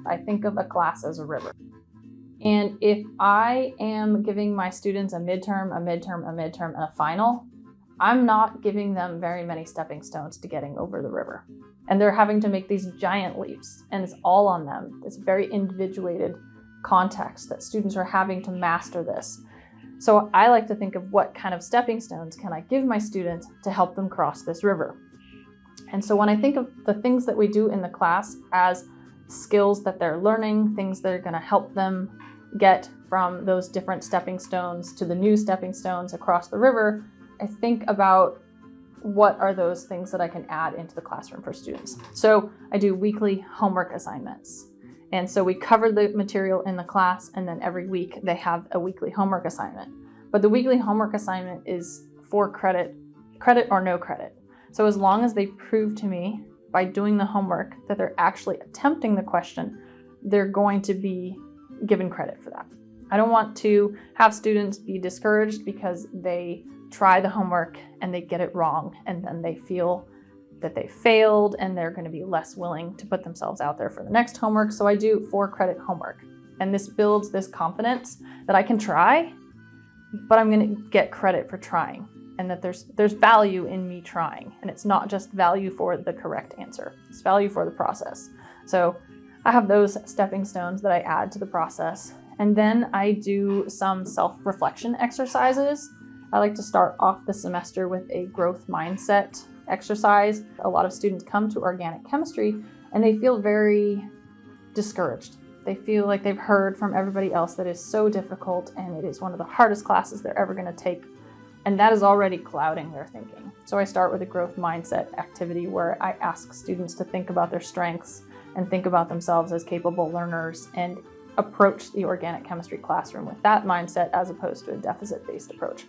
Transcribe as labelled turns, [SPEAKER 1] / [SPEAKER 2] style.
[SPEAKER 1] I think of a class as a river. And if I am giving my students a midterm, and a final, I'm not giving them very many stepping stones to getting over the river. And they're having to make these giant leaps, and it's all on them. It's very individuated context that students are having to master this. So I like to think of what kind of stepping stones can I give my students to help them cross this river. And so when I think of the things that we do in the class as skills that they're learning, things that are going to help them get from those different stepping stones to the new stepping stones across the river, I think about what are those things that I can add into the classroom for students. So I do weekly homework assignments. And so we cover the material in the class, and then every week they have a weekly homework assignment. But the weekly homework assignment is for credit or no credit. So as long as they prove to me by doing the homework that they're actually attempting the question, they're going to be given credit for that. I don't want to have students be discouraged because they try the homework and they get it wrong, and then they feel that they failed and they're going to be less willing to put themselves out there for the next homework. So I do 4-credit homework, and this builds this confidence that I can try, but I'm going to get credit for trying, and that there's value in me trying, and it's not just value for the correct answer. It's value for the process. So I have those stepping stones that I add to the process, and then I do some self-reflection exercises. I like to start off the semester with a growth mindset exercise. A lot of students come to organic chemistry and they feel very discouraged. They feel like they've heard from everybody else that it's so difficult and it is one of the hardest classes they're ever going to take. And that is already clouding their thinking. So I start with a growth mindset activity where I ask students to think about their strengths and think about themselves as capable learners and approach the organic chemistry classroom with that mindset as opposed to a deficit-based approach.